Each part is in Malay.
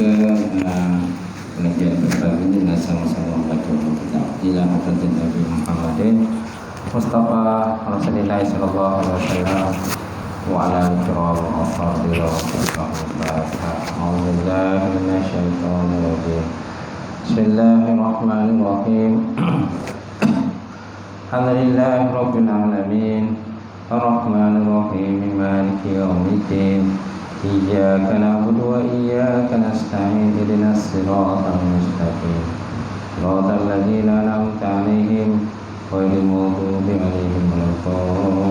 ke pengajian pagi ini dengan sama-sama membaca kitab ila hadratin Nabi Muhammadin Mustafa Rasulullah sallallahu alaihi wasallam wa ala al-kiram wa fadila wa a'udzubillahi minasyaitonir rajim. Bismillahirrahmanirrahim. Alhamdulillahi rabbil alamin. Ar-Rahmanir Rahim. Maliki yaumiddin. Iyyaka na'budu wa iyyaka nasta'in. Ihdinas siratal mustaqim. Siratal ladzina an'amta 'alaihim ghairil maghdubi 'alaihim waladdallin.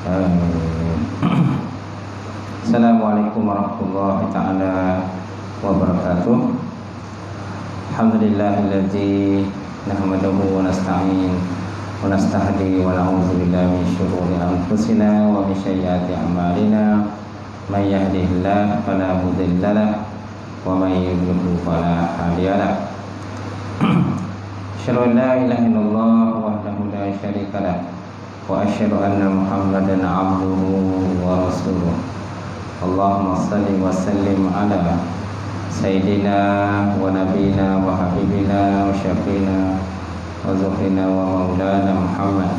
Amin. Assalamualaikum warahmatullahi taala wabarakatuh. Alhamdulillahilladzi nahmaduhu wa nasta'in wa nastahdi wa na'udzu billahi min syururi anfusina wa min sayyiati a'malina. May yahdihillahu fala mudilla lahu wa may yudlil fala hadiya lahu. Asyhadu an la ilaha illallah wahdahu la syarika lahu wa asyhadu anna Muhammadan 'abduhu wa rasuluh. Allahumma shalli wa sallim ala Sayyidina wa nabiyina wa habibina wa syafiina wa zuhrina wa maulana Muhammad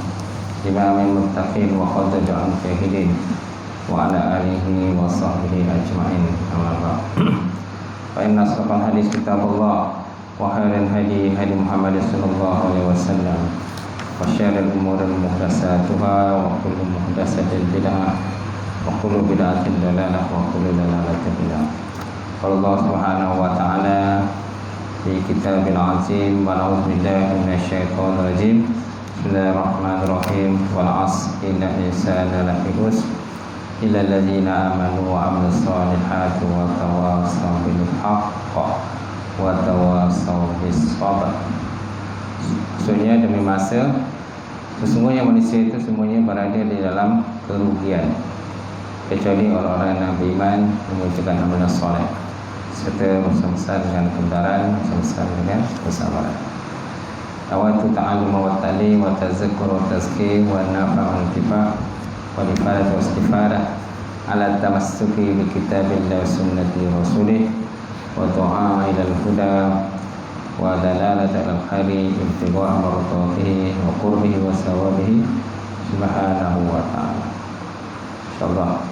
imamil muttaqin wa khadaja'an fahidin wa ala alihi wa sahbihi ajma'in. Amma ba'd. Fa inna asraqal hadis kitabullah wa khairal hadi hadi Muhammad sallallahu alaihi wasallam wa syarrul umuri muhdatsatuha wa kullu muhdatsatin bid'ah wa kullu bid'atin dalalah wa kullu dalalatin bid'ah. Allah Subhanahu wa ta'ala di kitabil azim wa na'udzu billahi minasyaitonir rajim. Bismillahirrahmanirrahim. Wal 'asri innal insana lafi khusr illa alladziina amanu wa 'amilus solihati wa tawassaw bil haqqi wa tawassaw bis sabr. Maksudnya demi masa sesungguhnya manusia itu semuanya berada di dalam kerugian kecuali orang-orang yang beriman mengerjakan amalan soleh serta bersama dengan kebenaran, bersama dengan kesabaran. Awatu ta'allum wa ta'lim wa tazakkur wa tazkir wa nafa' wa intifa' wa ifadah wa istifadah ala tamassuki bi kitabillah wa sunnati rasulih wa du'a ila al-huda wa dalalata al-khairi ibtigha'a mardatihi wa qurbihi wa sawabihi subhanahu wa ta'ala. InsyaAllah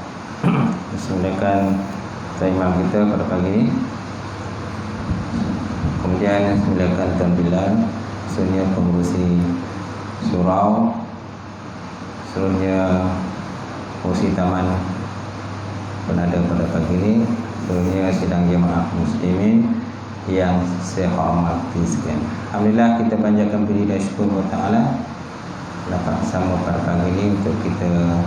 Bismillahirrahmanirrahim. Imam kita pada pagi ini, kemudian sembilan tampilan seluruhnya pengurusi surau, seluruhnya pengurusi taman penada pada pagi ini, seluruhnya sidang jemaah muslimin yang saya hormati sekalian. Alhamdulillah, kita panjatkan puji dan syukur kepada Ta'ala dapat bersama pada pagi ini untuk kita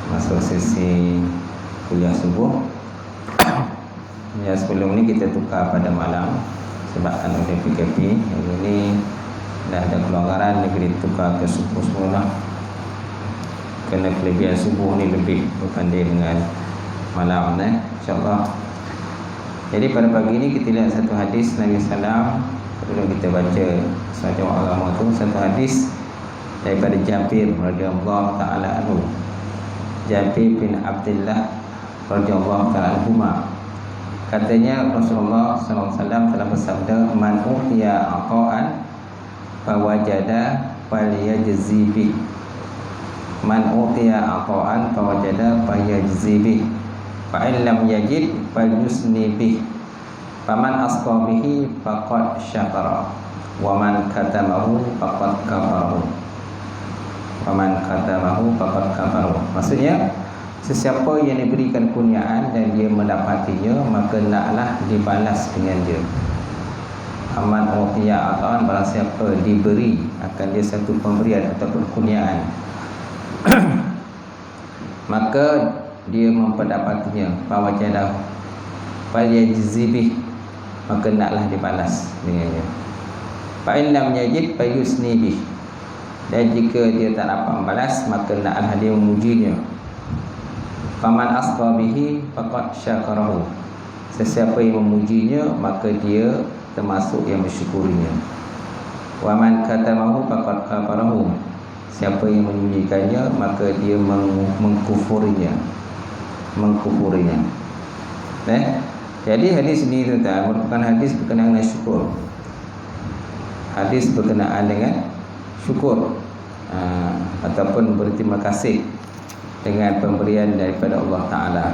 masuk sesi kuliah subuh. Ya, sebelum ini kita tukar pada malam sebabkan oleh PKP. Yang ini dah ada kelonggaran, negeri tukar ke subuh semula. Kerana kelebihan subuh ni lebih berbanding dengan malam, insyaAllah. Jadi pada pagi ini kita lihat satu hadis Nabi SAW. Sebelum kita baca suatu agama tu, satu hadis daripada Jabir radhiyallahu ta'ala anhu. Jabir bin Abdullah radhiyallahu ta'ala anhuma. Katanya Rasulullah SAW telah bersabda, man utiya aqa'an fawajada falyajzi bih. Man utiya aqa'an fawajada falyajzi bih. Fa in lam yajid falyusni bih. Faman asqa bihi faqad syakara wa man katamahu faqad kafarahu. Faman katamahu faqad kafarahu. Maksudnya, sesiapa yang diberikan kurniaan dan dia mendapatinya, maka naklah dibalas dengan dia. Aman utiya ata'an, barang siapa diberi, akan dia satu pemberian ataupun kurniaan maka dia memperdapatinya, fawajadah falyajzi bih, maka naklah dibalas dengannya. Fa in lam yajid fayusni bih, dan jika dia tak dapat membalas, maka naklah dia memujinya. Faman asqa bihi faqad syakarahu, sesiapa yang memujinya maka dia termasuk yang mensyukurinya. Wa man katamahu faqad kafarahu, siapa yang menyembunyikannya maka dia mengkufurinya. Jadi hadis ini tuan merupakan hadis berkenaan dengan syukur. Hadis berkenaan dengan syukur ataupun berterima kasih dengan pemberian daripada Allah Ta'ala.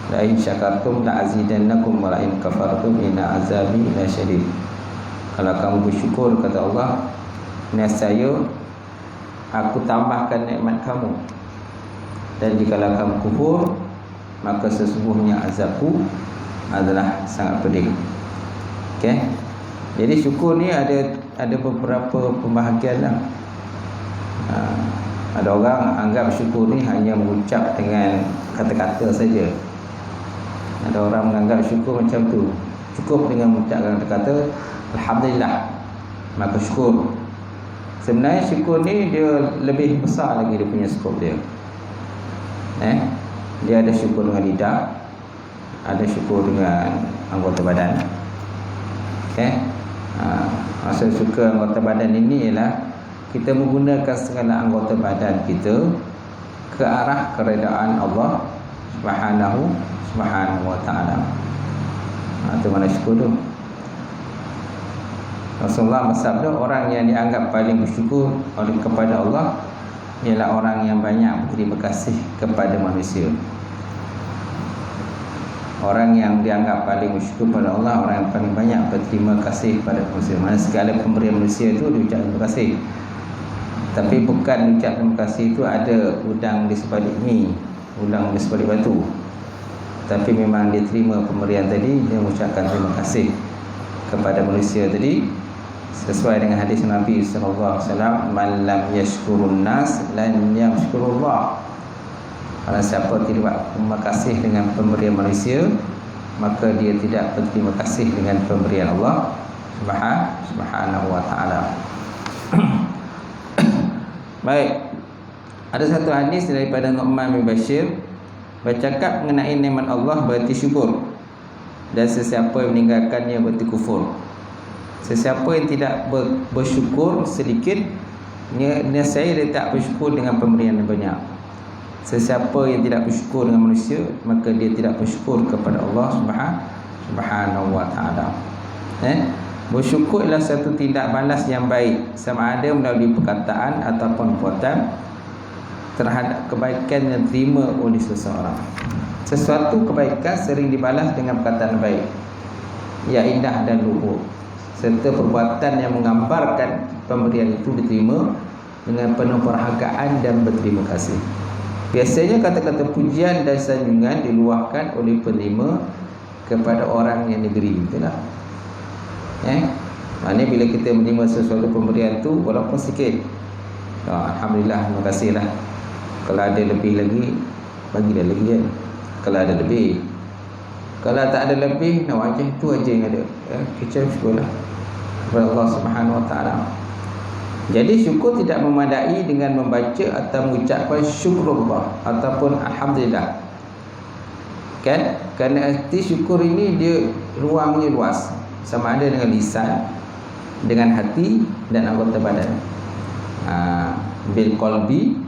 La in syakartum la azidannakum wa la in kafartum inna azabi la syadid. Kalau kamu bersyukur, kata Allah, nescaya aku tambahkan nikmat kamu, dan jika kamu kufur, maka sesungguhnya azabku adalah sangat pedih. Okey. Jadi syukur ni ada beberapa pembahagian lah. Ada orang anggap syukur ni hanya mengucap dengan kata-kata saja. Ada orang menganggap syukur macam tu, cukup dengan mengucapkan kata-kata alhamdulillah maka syukur. Sebenarnya syukur ni dia lebih besar lagi dia punya skop dia. Dia ada syukur dengan lidah, ada syukur dengan anggota badan. Maksud syukur anggota badan ini ialah kita menggunakan segala anggota badan kita ke arah keredaan Allah Subhanahu wa ta'ala. Itu mana syukur tu. Rasulullah bersabda, orang yang dianggap paling bersyukur oleh kepada Allah ialah orang yang banyak berterima kasih kepada manusia. Orang yang dianggap paling bersyukur pada Allah, orang yang paling banyak berterima kasih kepada manusia. Mana segala pemberian manusia itu diucap terima kasih. Tapi bukan ucap terima kasih itu ada udang di sebalik mi, udang di sebalik batu. Tapi memang dia terima pemberian tadi, dia mengucapkan terima kasih kepada manusia tadi, sesuai dengan hadis Nabi sallallahu alaihi wasallam, man lam yashkurun nas lan yashkurullah. Kalau siapa tidak berterima kasih dengan pemberian manusia, maka dia tidak berterima kasih dengan pemberian Allah Subhanahu wa ta'ala. Baik. Ada satu hadis daripada Nu'man bin Bashir bercakap mengenai nikmat Allah berarti syukur, dan sesiapa yang meninggalkannya berarti kufur. Sesiapa yang tidak bersyukur sedikit, saya dia tak bersyukur dengan pemberian yang banyak. Sesiapa yang tidak bersyukur dengan manusia, maka dia tidak bersyukur kepada Allah Subhanahu wa ta'ala. Bersyukur ialah satu tindak balas yang baik, sama ada melalui perkataan ataupun perbuatan, terhadap kebaikan yang diterima oleh seseorang. Sesuatu kebaikan sering dibalas dengan perkataan baik, ya indah dan luhur, serta perbuatan yang menggambarkan pemberian itu diterima dengan penuh perhargaan dan berterima kasih. Biasanya kata-kata pujian dan sanjungan diluahkan oleh penerima kepada orang yang diberi. Itulah. Maknanya bila kita menerima sesuatu pemberian tu, walaupun sikit, alhamdulillah, terima kasihlah. Kalau ada lebih lagi, bagilah lagi kan. Kalau ada lebih, kalau tak ada lebih, nak wajah tu aja yang ada. Kita syukurlah kepada Allah Subhanahu wa ta'ala. Jadi syukur tidak memadai dengan membaca atau mengucapkan syukurullah ataupun alhamdulillah. Kan? Kerana arti syukur ini dia ruangnya luas, sama ada dengan lisan, dengan hati dan anggota badan. Bil qalbi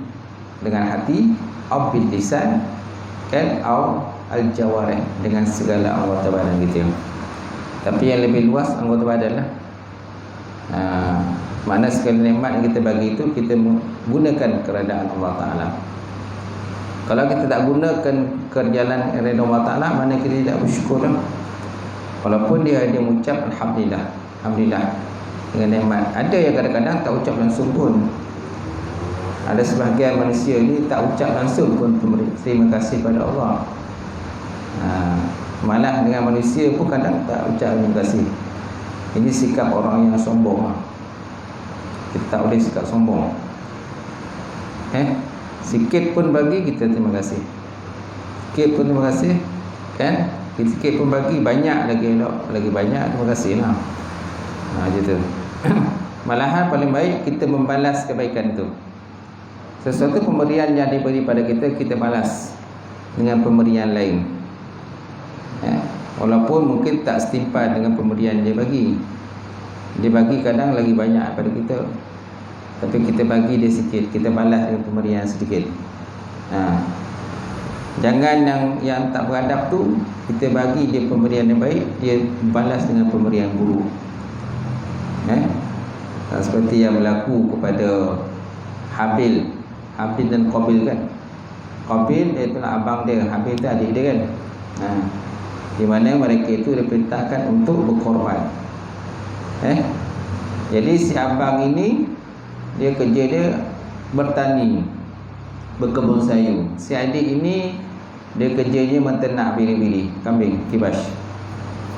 dengan hati, au bil lisan, kan, au al jawarih dengan segala anggota badan gitu. Tapi yang lebih luas anggota badan lah. Mana segala nikmat yang kita bagi itu kita gunakan keredaan Allah Ta'ala. Kalau kita tak gunakan kerjaan keredaan Allah Ta'ala, mana kita tidak bersyukur lah. Walaupun dia mengucap alhamdulillah, alhamdulillah dengan nikmat. Ada yang kadang-kadang tak ucap langsung pun. Ada sebahagian manusia ni tak ucap langsung pun terima kasih pada Allah. Malah dengan manusia pun kadang tak ucap terima kasih. Ini sikap orang yang sombong. Kita tak boleh sikap sombong. Sikit pun bagi, kita terima kasih. Sikit pun terima kasih, kan? Sikit pun bagi, banyak lagi banyak, terima kasih lah. Gitu. Malahan paling baik kita membalas kebaikan itu. Sesuatu pemberian yang diberi pada kita, kita balas dengan pemberian lain. Walaupun mungkin tak setimpal dengan pemberian dia bagi. Dia bagi kadang lagi banyak pada kita, tapi kita bagi dia sikit, kita balas dengan pemberian sedikit. Jangan yang tak beradab tu kita bagi dia pemberian yang baik, dia balas dengan pemberian buruk. Seperti yang berlaku kepada Habil dan Qabil kan. Qabil iaitu abang dia, Habil tu adik dia kan. Di mana mereka itu diperintahkan untuk berkorban. Jadi si abang ini dia kerja dia bertani, berkebun sayur. Si adik ini dia kerjanya menternak bili-bili, kambing, kibas.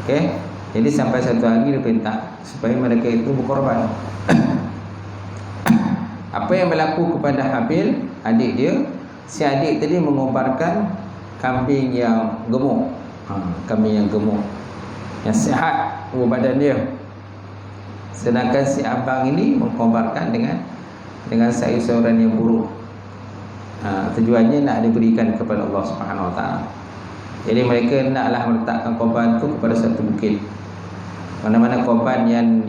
Okey. Jadi sampai satu hari dia perintah supaya mereka itu berkorban. Apa yang berlaku kepada Habil, adik dia, si adik tadi mengobarkan kambing yang gemuk. Kambing yang gemuk, yang sihat badan dia. Sedangkan si abang ini mengkobarkan dengan sayur-sayuran yang buruk. Tujuannya nak diberikan kepada Allah Subhanahu Wa Taala. Jadi mereka naklah meletakkan korban tu kepada satu bukit. Mana-mana korban yang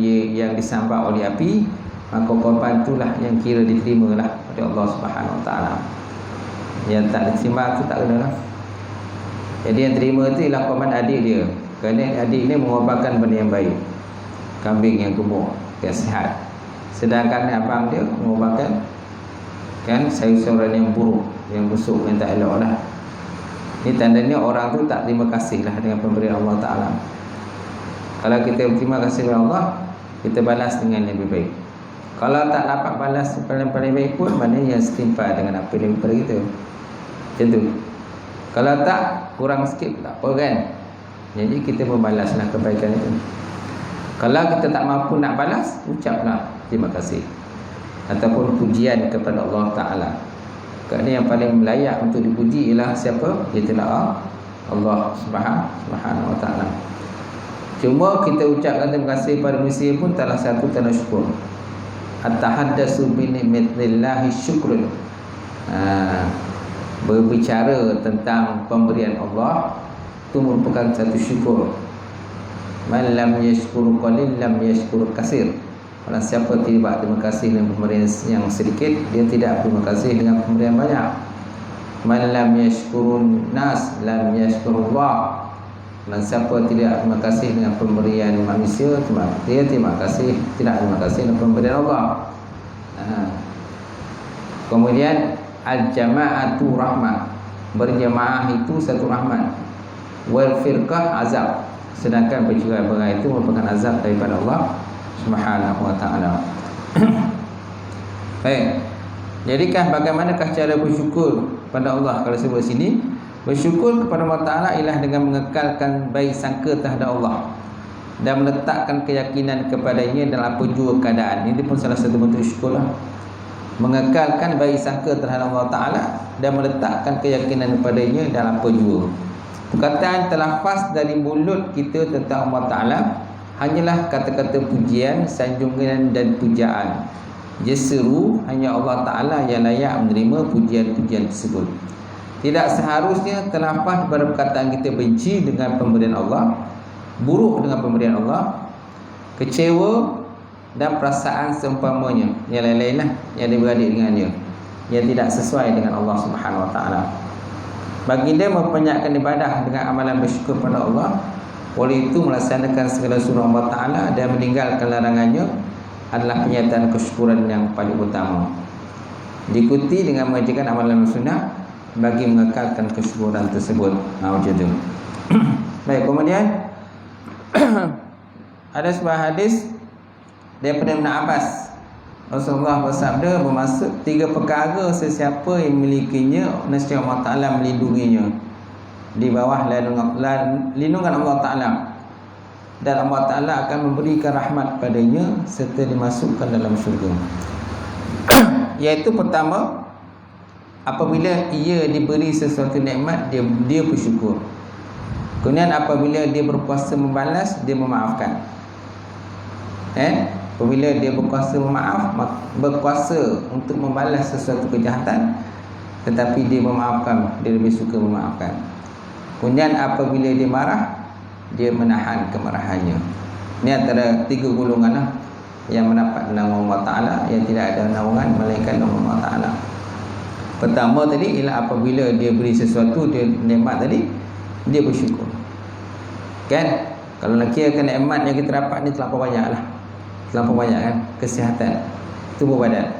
disambak oleh api, maka korban itulah yang kira diterimalah oleh Allah Subhanahu Wa Taala. Yang tak diterima tu tak kena lah. Jadi yang terima tu ialah korban adik dia. Kerana adik ni mengorbankan benda yang baik, kambing yang gemuk, yang sihat. Sedangkan abang dia mengorbankan sayur-sayuran yang buruk, yang busuk, yang tak elok lah. Ini tandanya orang tu tak terima kasih lah dengan pemberian Allah Ta'ala. Kalau kita berterima kasih kepada Allah, kita balas dengan yang lebih baik. Kalau tak dapat balas paling baik pun, maknanya yang setimpal dengan apa yang daripada kita. Macam tu. Kalau tak, kurang sikit tak apa kan. Jadi kita membalaslah kebaikan itu. Kalau kita tak mampu nak balas, ucaplah terima kasih ataupun pujian kepada Allah Ta'ala. Kerana yang paling layak untuk dipuji ialah siapa? Ialah Allah Subhanahu Wa Ta'ala. Cuma kita ucapkan terima kasih pada manusia pun salah satu tanda syukur. At-tahaddatsu bi ni'matillahi syukrun. Berbicara tentang pemberian Allah itu merupakan satu syukur. Man lam yashkur qalil lam yashkur katsir. Kalau siapa tidak terima kasih dengan pemberian yang sedikit, dia tidak terima kasih dengan pemberian banyak. Man lam yashkurun nas lam yashkurullah. Dan siapa tidak terima kasih dengan pemberian manusia, dia tidak terima kasih dengan pemberian Allah. Kemudian al-jama'atu rahmah. Berjamaah itu satu rahmat. Wal firqah azab. Sedangkan bercerai-berai itu merupakan azab daripada Allah Subhanahu Wa Ta'ala. Baik. Jadikah bagaimanakah cara bersyukur pada Allah? Kalau sebut sini, bersyukur kepada Allah Ta'ala ialah dengan mengekalkan baik sangka terhadap Allah dan meletakkan keyakinan kepadanya dalam apa jua keadaan. Ini pun salah satu bentuk syukur lah. Mengekalkan baik sangka terhadap Allah Ta'ala dan meletakkan keyakinan kepadanya dalam apa jua. Perkataan terlafaz dari mulut kita tentang Allah Ta'ala hanyalah kata-kata pujian, sanjungan dan pujaan. Jeseru hanya Allah Ta'ala yang layak menerima pujian-pujian tersebut. Tidak seharusnya terlafaz pada perkataan kita benci dengan pemberian Allah, buruk dengan pemberian Allah, kecewa dan perasaan seumpamanya, yang lain-lain lah, yang dia beradik dengannya, yang tidak sesuai dengan Allah Subhanahu Wa Ta'ala. Baginda mempenyakkan ibadah dengan amalan bersyukur pada Allah. Oleh itu melaksanakan segala sunnah Allah Ta'ala dan meninggalkan larangannya adalah penyataan kesyukuran yang paling utama. Diikuti dengan mengerjakan amalan sunnah bagi mengekalkan kesyukuran tersebut. Macam tu. Baik, kemudian ada sebuah hadis daripada Ibn Abbas. Rasulullah bersabda, bermaksud 3 perkara sesiapa yang memilikinya, nescaya Allah Ta'ala melindunginya di bawah lindungan Allah Ta'ala, dan Allah Ta'ala akan memberikan rahmat padanya serta dimasukkan dalam syurga. Iaitu pertama, apabila ia diberi sesuatu nikmat, dia bersyukur. Kemudian apabila dia berkuasa membalas, dia memaafkan. Apabila dia berkuasa berkuasa untuk membalas sesuatu kejahatan, tetapi dia memaafkan, dia lebih suka memaafkan. Kemudian apabila dia marah, dia menahan kemarahannya. Ini antara 3 golongan lah yang mendapat naungan Allah Ta'ala, yang tidak ada naungan melainkan naungan Allah Ta'ala. Pertama tadi ialah apabila dia beri sesuatu, dia nikmat tadi, dia bersyukur. Kan? Kalau nak kirakan nikmat yang kita dapat ni terlampau banyak lah. Terlampau banyak kan? Kesihatan tubuh badan.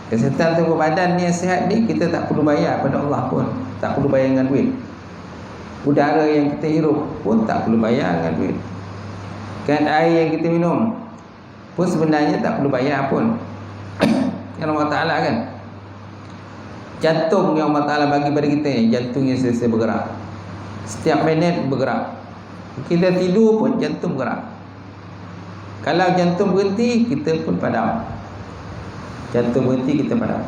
Kesihatan tubuh badan ni yang sihat ni, kita tak perlu bayar pada Allah pun. Tak perlu bayar dengan duit. Udara yang kita hirup pun tak perlu bayar dengan duit. Kan, air yang kita minum pun sebenarnya tak perlu bayar pun. Yang Allah Ta'ala kan, jantung yang Allah Ta'ala bagi pada kita ni, jantung yang sentiasa bergerak. Setiap minit bergerak. Kita tidur pun jantung bergerak. Kalau jantung berhenti, kita pun padam. Jantung berhenti, kita padam.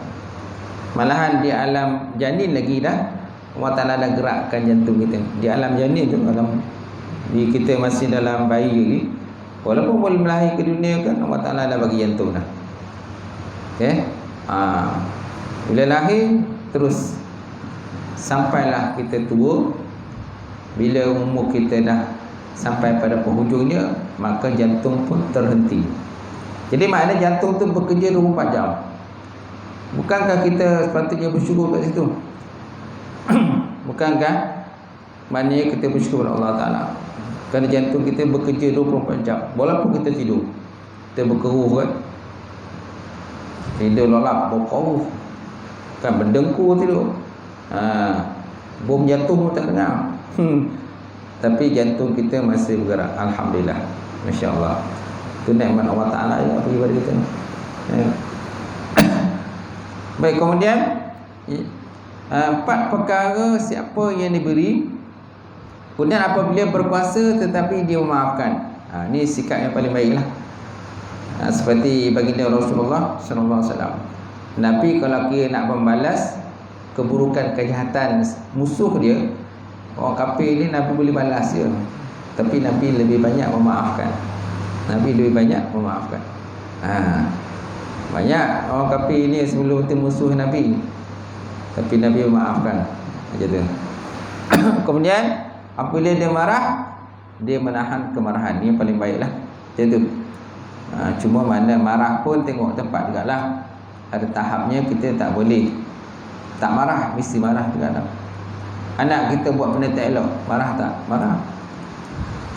Malahan di alam janin lagi dah Allah Ta'ala dah gerakkan jantung kita. Di alam janin tu, kita masih dalam bayi lagi, walaupun boleh melahir ke dunia kan, Allah Ta'ala dah bagi jantung dah. Okay? Bila lahir, terus sampailah kita tua. Bila umur kita dah sampai pada penghujungnya, maka jantung pun terhenti. Jadi maknanya jantung tu bekerja 24 jam. Bukankah kita sepatutnya bersyukur kat situ? Bukankah maknanya kita bersyukur kepada Allah Ta'ala? Kerana jantung kita bekerja 24 jam. Walaupun kita tidur, kita berkeruh kan, tidur lolap, berkeruh kan, berdengkur tidur, bom jatuh pun tak dengar. Tapi jantung kita masih bergerak. Alhamdulillah, Masya Allah. Itu nikmat Allah Ta'ala ya, bagi pada kita. Baik, kemudian 4 perkara siapa yang diberi, kemudian apabila berpuasa tetapi dia memaafkan. Ini sikap yang paling baiklah. Seperti baginda Rasulullah SAW. Nabi kalau kira nak membalas keburukan, kejahatan musuh dia, orang kafir ni, Nabi boleh balas dia, tapi Nabi lebih banyak memaafkan. Nabi lebih banyak memaafkan. Banyak orang kafir ni sebelum itu musuh Nabi, tapi Nabi memaafkan. Macam tu. Kemudian apabila dia marah, dia menahan kemarahan. Ini yang paling baiklah. Macam tu. Cuma mana marah pun tengok tempat juga lah. Ada tahapnya, kita tak boleh tak marah, mesti marah juga lah. Anak kita buat benda tak elok, marah tak? Marah.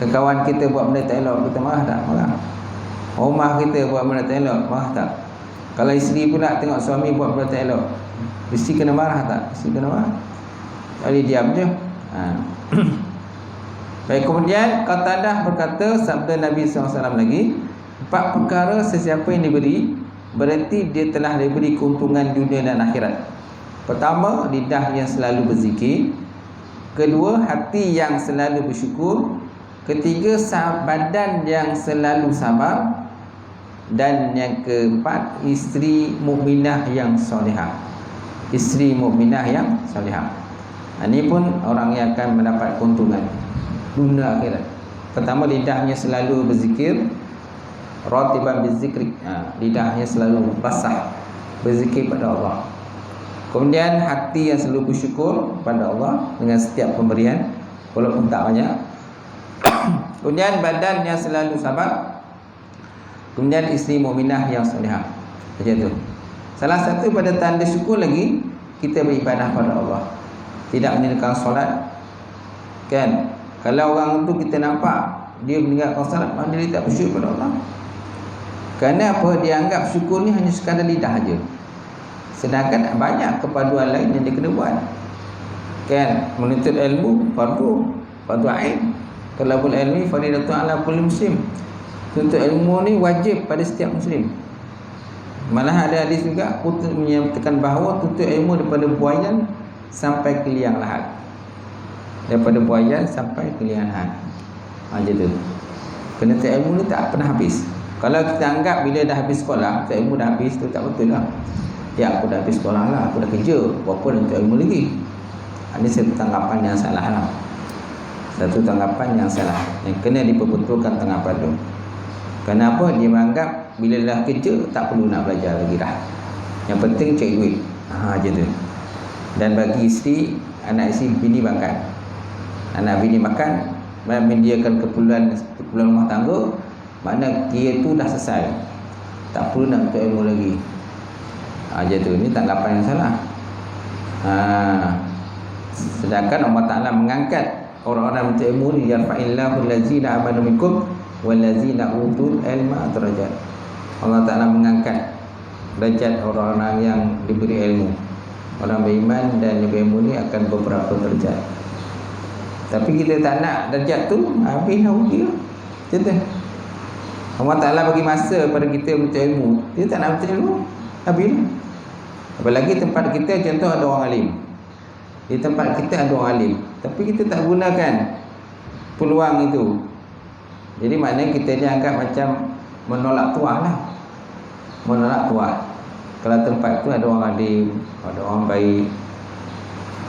Kawan kita buat benda tak elok, kita marah tak? Marah. Rumah kita buat benda tak elok, marah tak? Kalau isteri pula tengok suami buat benda tak elok, mesti kena marah tak? Mesti kena marah. Tak boleh diam je. Baik, kemudian Qatadah berkata, sabda Nabi SAW lagi, 4 perkara sesiapa yang diberi, berarti dia telah diberi keuntungan dunia dan akhirat. Pertama, lidah yang selalu berzikir. Kedua, hati yang selalu bersyukur. Ketiga, badan yang selalu sabar. Dan yang keempat, isteri mukminah yang solehah. Isteri mukminah yang solehah. Ini pun orang yang akan mendapat keuntungan dunia akhirat. Pertama, lidahnya selalu berzikir, ratiban bizikri, lidahnya selalu basah berzikir pada Allah. Kemudian hati yang selalu bersyukur pada Allah dengan setiap pemberian walaupun tak banyak. Kemudian badan yang selalu sabar. Kemudian isteri mukminah yang solehah. Macam tu. Salah satu pada tanda syukur lagi, kita beribadah pada Allah, tidak meninggalkan solat. Kan? Kalau orang tu kita nampak dia meninggalkan solat, maknanya dia tak bersyukur pada Allah. Kerana apa? Dia anggap syukur ni hanya sekadar lidah aja. Sedangkan banyak kepaduan lain yang dia kena buat. Kan? Menuntut ilmu fardu ain. Talabul ilmi fardhatun ala kulli muslim. Menuntut ilmu ni wajib pada setiap muslim. Malah ada hadis juga menyatakan bahawa tuntut ilmu daripada buayan sampai ke liang lahat. Daripada buayan sampai ke liang lahat. Macam tu. Penuntut ilmu ni tak pernah habis. Kalau kita anggap bila dah habis sekolah, tuntut ilmu dah habis, tu tak betul lah. Ya, aku dah habis sekolah lah, aku dah kerja, berapa nak ilmu lagi? Ini satu tanggapan yang salah lah. Satu tanggapan yang salah, yang kena diperbetulkan tanggapan tu. Kenapa? Dia menganggap bila dah kerja tak perlu nak belajar lagi dah. Yang penting cari duit. Macam tu. Dan bagi isteri, anak isteri, bini makan. Anak bini makan, menyediakan keperluan rumah tangga, makna dia tu dah selesai, tak perlu nak tuntut ilmu lagi. Macam tu. Ini tanggapan yang salah. Sedangkan Allah Ta'ala mengangkat orang-orang mencari ilmu ni, yarfa'illahu allazina amanu minkum wallazina utul ilma darajat. Allah Ta'ala mengangkat derajat orang-orang yang diberi ilmu. Orang beriman dan yang berilmu ni akan beberapa derajat. Tapi kita tak nak derajat tu, habislah uji lah. Macam tu. Allah Ta'ala bagi masa pada kita mencari ilmu, kita tak nak mencari ilmu, habislah. Apalagi tempat kita contoh ada orang alim. Di tempat kita ada orang alim, tapi kita tak gunakan peluang itu. Jadi maknanya kita ni anggap macam menolak tuah lah. Menolak tuah. Kalau tempat tu ada orang alim, ada orang baik,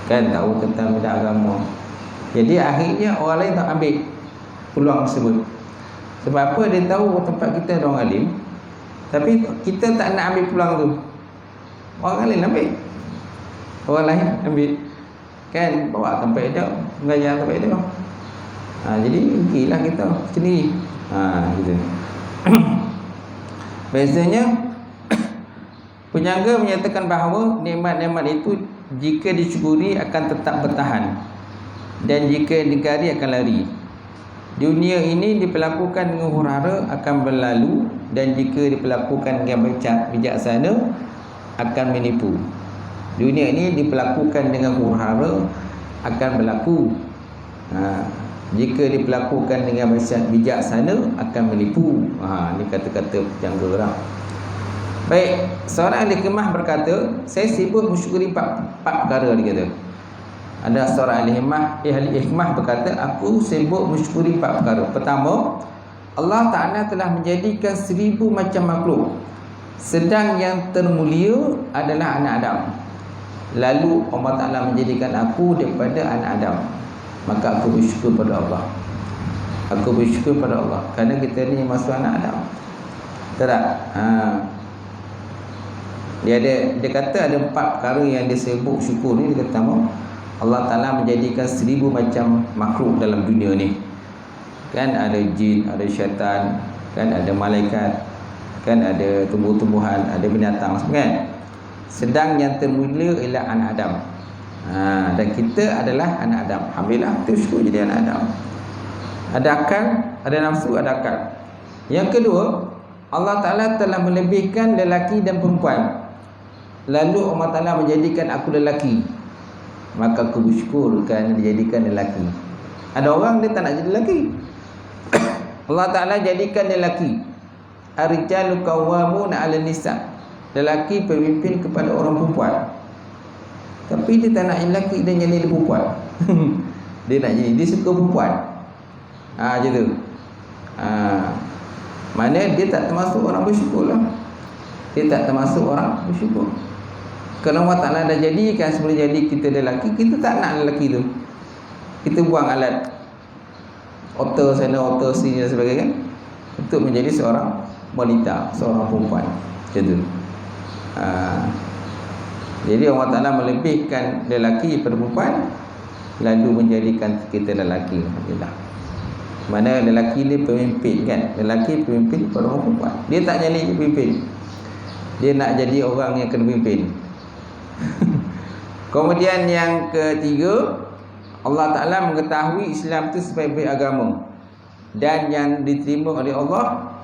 kan, tahu tentang bidang agama, jadi akhirnya orang lain tak ambil peluang tersebut. Sebab apa? Dia tahu tempat kita ada orang alim, tapi kita tak nak ambil peluang tu. Orang lain ambil, orang lain ambil, kan, bawa tempat dia, mengajar tempat dia. Jadi rugilah kita sendiri. Gitu. Biasanya penyangga menyatakan bahawa nikmat-nikmat itu jika disyukuri akan tetap bertahan, dan jika digari akan lari. Dunia ini diperlakukan dengan huru-hara akan berlalu, dan jika diperlakukan dengan bijaksana akan menipu. Dunia ini diperlakukan dengan huru-hara akan berlaku. Jika diperlakukan dengan bijaksana akan menipu. Ini kata-kata penjangga orang. Baik, seorang ahli hikmah berkata, saya sibuk mensyukuri empat perkara, dia kata. Ada seorang ahli hikmah berkata, aku sibuk mensyukuri empat perkara. Pertama, Allah Ta'ala telah menjadikan 1000 macam makhluk, sedang yang termulia adalah anak Adam. Lalu Allah Ta'ala menjadikan aku daripada anak Adam. Maka aku bersyukur pada Allah. Aku bersyukur pada Allah kerana kita ni masuk anak Adam. Betul tak? Dia kata ada 4 perkara yang dia sibuk syukur ni. Dia kata, Allah Ta'ala menjadikan 1000 macam makhluk dalam dunia ni. Kan ada jin, ada syaitan, kan ada malaikat, kan ada tumbuh-tumbuhan, ada binatang, kan. Sedang yang termulia ialah anak Adam. Dan kita adalah anak Adam. Alhamdulillah, kita syukur jadi anak Adam. Ada akal, ada nafsu, ada akal. Yang kedua, Allah Ta'ala telah melebihkan lelaki dan perempuan. Lalu Allah Ta'ala menjadikan aku lelaki, maka aku bersyukur kerana dijadikan lelaki. Ada orang dia tak nak jadi lelaki. Allah Ta'ala jadikan lelaki. Ar-rijalu qawwamuna 'alan nisa. Lelaki pemimpin kepada orang perempuan. Tapi dia tak nak jadi lelaki, dia jadi perempuan. Dia nak jadi, dia suka perempuan. Macam tu. Mana dia tak termasuk orang bersyukur lah. Dia tak termasuk orang bersyukur. Kalau Allah Ta'ala dah jadikan sebelum jadi kita lelaki, kita tak nak lelaki tu. Kita buang alat otor sana, otor sini dan sebagainya, untuk menjadi seorang wanita, seorang perempuan. Macam tu. Jadi Allah Ta'ala melebihkan lelaki pada perempuan, lalu menjadikan kita lelaki. Alhamdulillah. Mana lelaki ni pemimpin, kan? Lelaki pemimpin pada orang perempuan. Dia tak jadi pemimpin, dia nak jadi orang yang kena pimpin. Kemudian yang ketiga, Allah Ta'ala mengetahui Islam itu sebaik-baik agama dan yang diterima oleh Allah.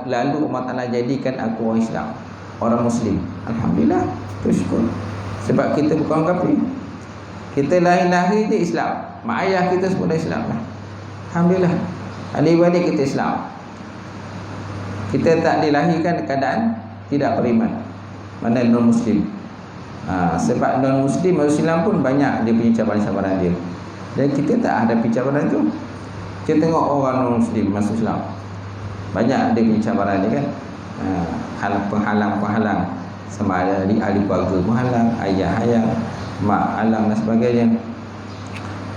Lalu Allah Ta'ala jadikan aku orang Islam, orang Muslim. Alhamdulillah, bersyukur. Sebab kita bukan orang kafir. Kita lahir-lahir je Islam. Mak ayah kita semua dah Islam lah. Alhamdulillah. Adik-adik kita Islam. Kita tak dilahirkan keadaan tidak beriman, mana non-Muslim. Sebab non-Muslim, Islam pun banyak dia punya cabaran-cabaran dia, dan kita tak hadapi cabaran tu. Kita tengok orang non-Muslim masuk Islam, banyak dia punya cabaran dia, kan. Penghalang-penghalang, sama ada ahli keluarga menghalang, ayah, mak halang dan sebagainya.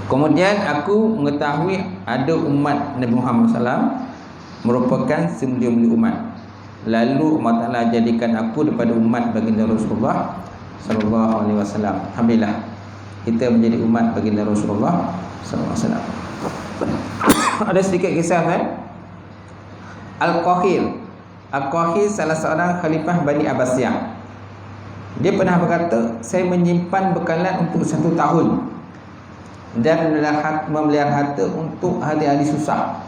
Kemudian aku mengetahui ada umat Nabi Muhammad SAW merupakan semulia-mulia umat. Lalu Allah Ta'ala jadikan aku daripada umat baginda Rasulullah sallallahu alaihi wasallam. Alhamdulillah, kita menjadi umat baginda Rasulullah sallallahu alaihi wasallam. Ada sedikit kisah, kan. Al-Qahir salah seorang khalifah Bani Abbasiyah. Dia pernah berkata, saya menyimpan bekalan untuk 1 tahun dan memelihara harta untuk hari-hari susah.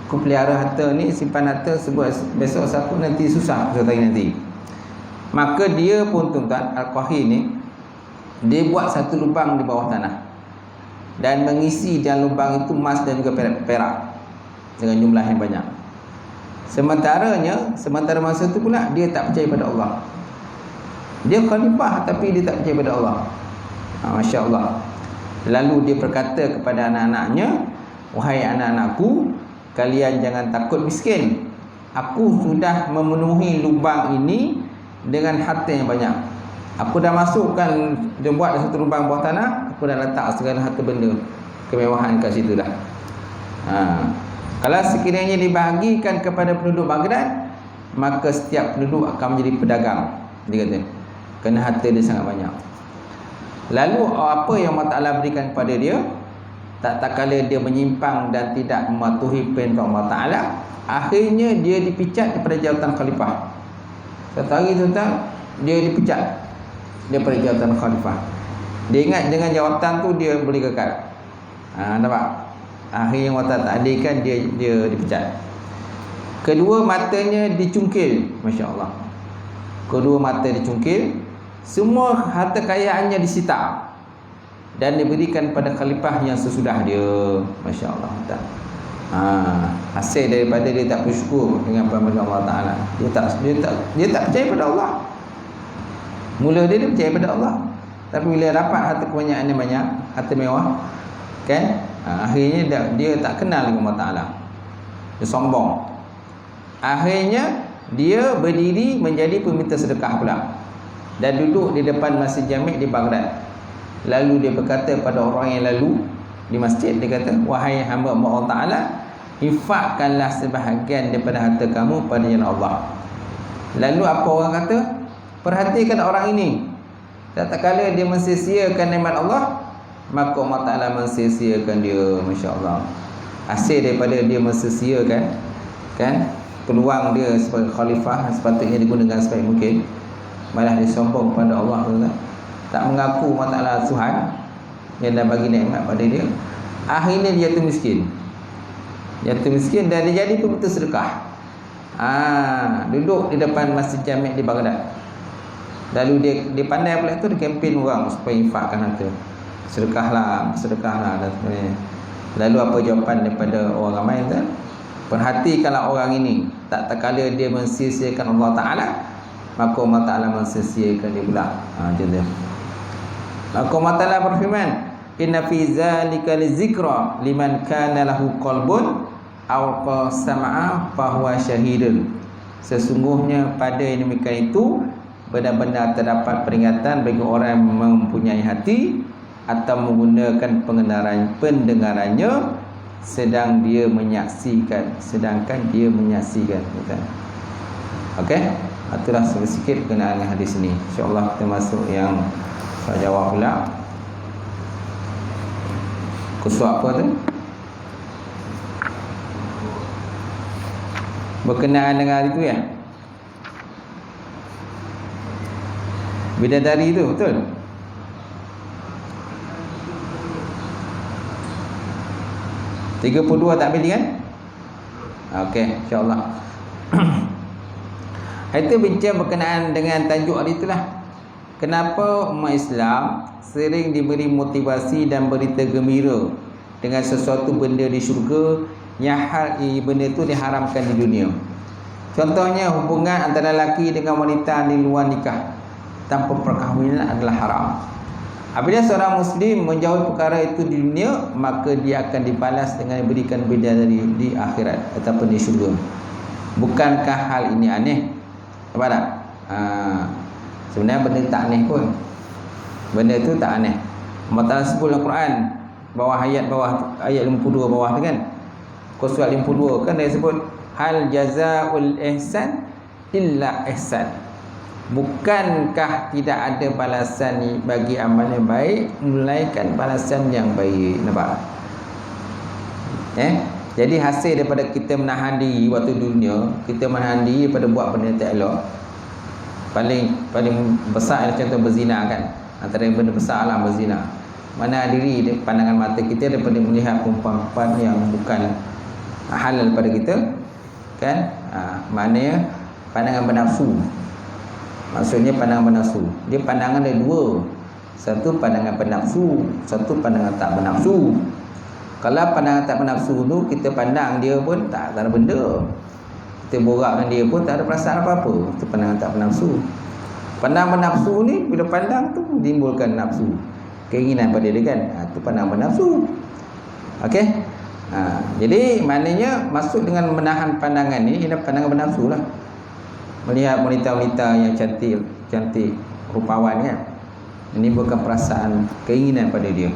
Aku pelihara harta ni, simpan harta sebab besok aku nanti susah suatu hari nanti. Maka dia pun tuan-tuan, Al-Qahi ni, dia buat satu lubang di bawah tanah dan mengisi dalam lubang itu emas dan juga perak dengan jumlah yang banyak. Sementara masa tu pula dia tak percaya pada Allah. Dia khalifah tapi dia tak percaya pada Allah. Masya Allah. Lalu dia berkata kepada anak-anaknya, wahai anak-anakku, kalian jangan takut miskin. Aku sudah memenuhi lubang ini dengan harta yang banyak. Aku dah masukkan, dia buat satu lubang bawah tanah, aku dah letak segala harta benda kemewahan kat situ dah. Kalau sekiranya dibahagikan kepada penduduk Baghdad, maka setiap penduduk akan menjadi pedagang, dia kata, kerana harta dia sangat banyak. Lalu apa yang Allah Ta'ala berikan kepada dia, tak kala dia menyimpang dan tidak mematuhi perintah Allah Ta'ala, akhirnya dia dipecat daripada jawatan khalifah. Satu hari tuan-tuan, dia dipecat daripada jawatan khalifah. Dia ingat dengan jawatan tu dia boleh kekal. Nampak? Akhirnya Allah Ta'ala takdirkan dia dipecat. Kedua matanya dicungkil. Masya Allah. Kedua mata dicungkil. Semua harta kekayaannya disita dan diberikan pada khalifah yang sesudah dia. Masya Allah. Hasil daripada dia tak bersyukur dengan perintah Allah Ta'ala. Dia tak percaya pada Allah. Mula dia percaya pada Allah, tapi bila dapat harta kebanyakan yang banyak, harta mewah, kan, akhirnya dia tak kenal dengan Allah Ta'ala. Dia sombong. Akhirnya dia berdiri menjadi peminta sedekah pula dan duduk di depan Masjid Jami' di Baghdad. Lalu dia berkata pada orang yang lalu di masjid, dia kata, wahai hamba Allah Ta'ala, infakkanlah sebahagian daripada harta kamu pada jalan Allah. Lalu apa orang kata? Perhatikan orang ini, tak kala dia mensia-siakan nikmat Allah, maka Allah Ta'ala mensia-siakan dia. Masya Allah. Hasil daripada dia mensia-siakan, kan, peluang dia sebagai khalifah sepatutnya digunakan sebaik mungkin, malah dia sombong kepada Allah, tak mengaku Allah Ta'ala Tuhan yang dah bagi nikmat pada dia. Akhirnya dia jatuh miskin. Jatuh miskin dan dia jadi peminta sedekah. Duduk di depan Masjid Jami' di Baghdad. Lalu dia pandai pula tu, dia kempen orang supaya infakkan harta. Sedekahlah dan sebagainya. Lalu apa jawapan daripada orang ramai tu? Perhatikanlah orang ini, tak kala dia mensia-siakan Allah Ta'ala, maka Allah Ta'ala mensia-siakan dia pula. Macam tu. Maka Allah Ta'ala berfirman, inna fi zalika lizikra liman kana lahu qalbun aw qasama'a fahuwa syahidun. Sesungguhnya pada yang demikian itu benar-benar terdapat peringatan bagi orang yang mempunyai hati atau menggunakan pendengarannya sedangkan dia menyaksikan. Okey, itulah sedikit berkenaan dengan hadis ini. InsyaAllah kita masuk yang soal jawab pula. Kusuk apa tu? Berkenaan dengan hari tu ya, bidadari tu, betul? $32 tak pilih kan? Okey, insyaAllah. Itu bincang berkenaan dengan tajuk hari itulah. Kenapa umat Islam sering diberi motivasi dan berita gembira dengan sesuatu benda di syurga yang benda itu diharamkan di dunia. Contohnya hubungan antara lelaki dengan wanita di luar nikah tanpa perkahwinan adalah haram. Apabila seorang Muslim menjauhi perkara itu di dunia, maka dia akan dibalas dengan diberikan bidadari di akhirat ataupun di syurga. Bukankah hal ini aneh? Nampak tak? Sebenarnya benda tak aneh pun. Benda itu tak aneh. Allah Ta'ala sebut dalam Quran, ayat 52 bawah tu kan, surat 52 kan, dia sebut hal jazaul ihsan illa ihsan. Bukankah tidak ada balasan bagi amal yang baik melainkan balasan yang baik. Nampak? Jadi hasil daripada kita menahan diri waktu dunia, kita menahan diri daripada buat benda tak elok, paling besar adalah contoh berzina kan. Antara yang benda besar lah berzina. Mana diri pandangan mata kita daripada melihat perempuan yang bukan halal pada kita kan. Maknanya pandangan bernafsu. Maksudnya pandangan bernafsu. Dia pandangan ada dua. Satu pandangan bernafsu, satu pandangan tak bernafsu. Kalau pandangan tak bernafsu tu kita pandang dia pun tak ada benda. Kita borak dengan dia pun tak ada perasaan apa-apa. Itu pandangan tak bernafsu. Pandangan bernafsu ni bila pandang tu timbulkan nafsu, keinginan pada dia kan. Itu pandangan bernafsu. Okey. Jadi maknanya maksud dengan menahan pandangan ni ialah pandangan bernafsu lah. Melihat wanita-wanita yang cantik rupawan kan, menimbulkan perasaan keinginan pada dia.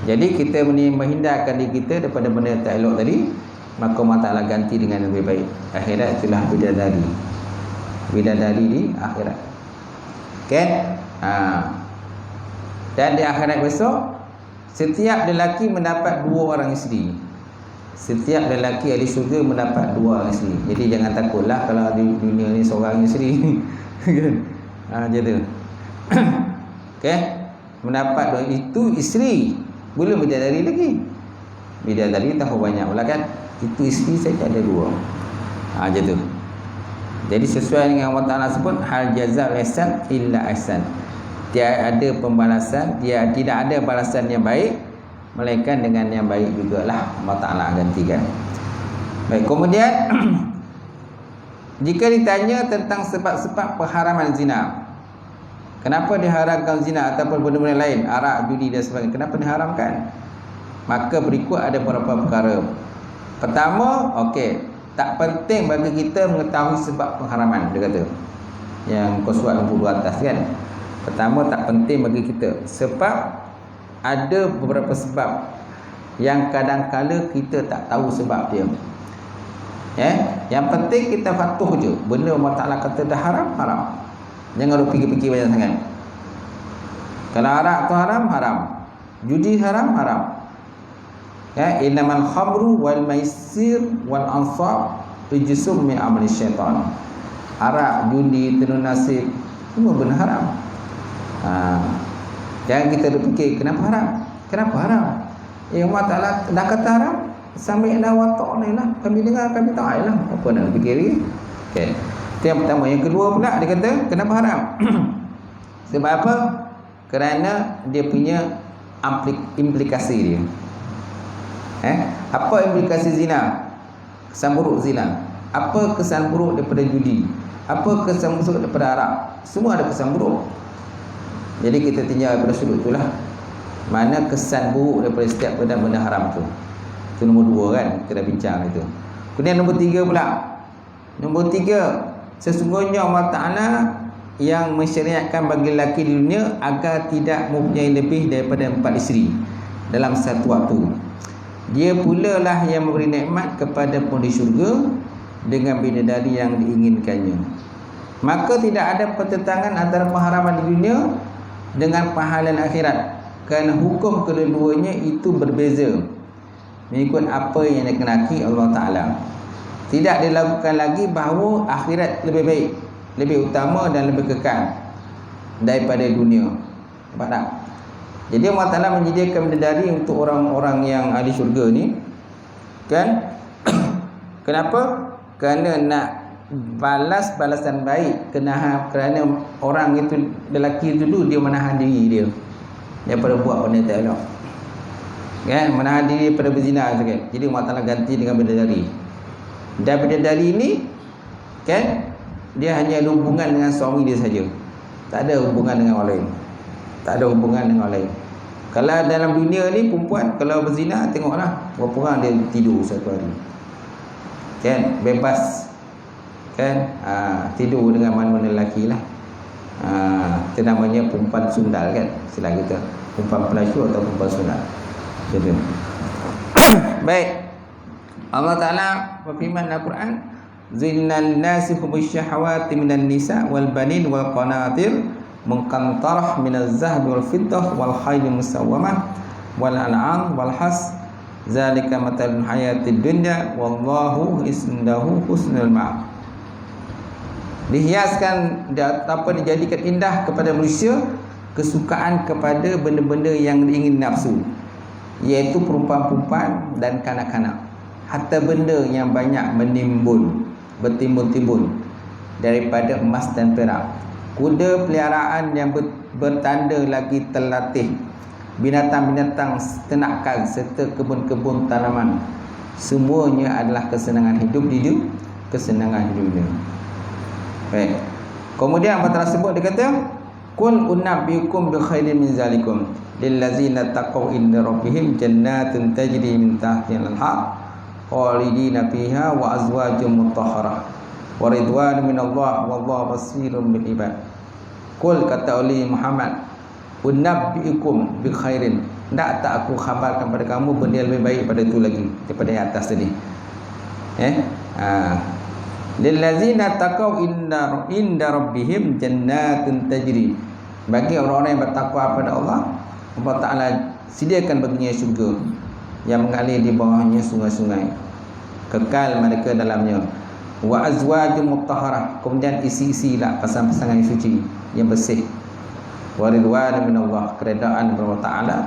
Jadi kita menghindarkan diri kita daripada benda yang tak elok tadi, maka Allah Ta'ala ganti dengan yang lebih baik. Akhirat itulah bidadari. Bidadari di akhirat. Kan? Dan di akhirat besok, setiap lelaki mendapat 2 orang isteri. Setiap lelaki ahli syurga mendapat 2 orang isteri. Jadi jangan takutlah kalau di dunia ni seorang isteri. Macam tu. Okay? Mendapat 2 itu isteri. Belum bidadari lagi. Bidadari tahu banyak pula kan. Itu isteri saja ada 2. Macam tu. Jadi sesuai dengan Allah Ta'ala sebut, hal jazal ihsan illa ihsan. Dia ada pembalasan, dia tidak ada balasan yang baik melainkan dengan yang baik jugalah Allah Ta'ala gantikan. Baik, kemudian jika ditanya tentang sebab-sebab pengharaman zina, kenapa diharamkan zina ataupun benda-benda lain, arak, judi dan sebagainya, kenapa diharamkan? Maka berikut ada beberapa perkara. Pertama, tak penting bagi kita mengetahui sebab pengharaman, dia kata. Yang Qaswat 62 atas kan. Pertama, tak penting bagi kita sebab ada beberapa sebab yang kadang-kala kita tak tahu sebab dia. Yang penting kita patuh je. Benda Allah Ta'ala kata dah haram, haram. Jangan fikir-fikir banyak sangat. Kalau arak tu haram, haram. Judi haram, haram. Innamal khamru wal maisir wal ansab rijsum min amali syaitan. Arak, judi, tenun nasib semua benda haram. Jangan kita berfikir kenapa haram? Kenapa haram? Allah Ta'ala dah kata haram, sami'na wa ta'na, kami dengar, kami taat lah. Apa nak fikir lagi? Okey. Itu yang pertama. Yang kedua pula dia kata kenapa haram? Sebab apa? Kerana dia punya implikasi dia. Apa implikasi zina? Kesan buruk zina. Apa kesan buruk daripada judi? Apa kesan buruk daripada arak? Semua ada kesan buruk. Jadi kita tinggal pada sudut itulah. Mana kesan buruk daripada setiap benda haram tu. Itu nombor 2 kan, kita dah bincang itu. Kemudian nombor 3 pula. Nombor 3, sesungguhnya Allah Ta'ala yang mensyariatkan bagi lelaki di dunia agar tidak mempunyai lebih daripada 4 isteri dalam satu waktu. Dia pula lah yang memberi nikmat kepada penghuni syurga dengan bidadari yang diinginkannya. Maka tidak ada pertentangan antara pengharaman di dunia dengan pahala akhirat, kerana hukum kedua-duanya itu berbeza mengikut apa yang dikenaki Allah Ta'ala. Tidak dilakukan lagi bahawa akhirat lebih baik, lebih utama dan lebih kekal daripada dunia. Nampak tak? Jadi Allah Ta'ala menyediakan bidadari untuk orang-orang yang ahli syurga ni kan. Kenapa? Kerana nak balas balasan baik, kerana orang itu, lelaki dulu dia menahan diri dia daripada buat benda tak elok kan, menahan diri daripada berzina kan. Jadi Allah Ta'ala ganti dengan bidadari. Dan bidadari ni kan, dia hanya ada hubungan dengan suami dia saja, tak ada hubungan dengan orang lain. Tak ada hubungan dengan orang lain. Kalau dalam dunia ni perempuan kalau berzina, tengoklah berapa orang dia tidur satu hari kan, bebas kan, tidur dengan mana-mana lelaki lah. Itu namanya perempuan sundal kan, istilah kita, perempuan pelacur atau perempuan sundal. Jadi baik, Allah Ta'ala berfirman dalam Al-Quran, zinnal nasi hubus syahawati minan nisa wal banin wal qanatir muqantarah minaz zahab wal fiddah wal khayl musawwamah wal an'am wal has zalika matalul hayatid dunya wallahu indahu husnul ma'ab. Dihiaskan dijadikan indah kepada manusia kesukaan kepada benda-benda yang diingin nafsu, iaitu perempuan-perempuan dan kanak-kanak, harta benda yang banyak bertimbun-timbun daripada emas dan perak, kuda peliharaan yang bertanda lagi terlatih, binatang-binatang ternakan serta kebun-kebun tanaman, semuanya adalah kesenangan hidup di dunia. Baik. Kemudian apa tersebut dia kata, qul unabbiukum bi khairin min zalikum lillazina taqaw inda rabbihim jannatun tajri min tahtiha al-anhar khalidina fiha wa azwajun mutahharah wa ridwanun minallah wallahu basirun bil ibad. Qul, kata oleh Muhammad, unabbiukum bi khairin, tak aku khabarkan pada kamu benda yang lebih baik pada itu lagi daripada yang atas tadi. Lillazina taqaw inda rabbihim jannatun tajri, bagi orang-orang yang bertakwa pada Allah Taala sediakan baginya syurga yang mengalir di bawahnya sungai-sungai, kekal mereka dalamnya. Wa azwajum mutahharah, kemudian isi-isilah pasangan-pasangan yang suci, yang bersih. Wa ridwan minallah, keredaan Allah Taala.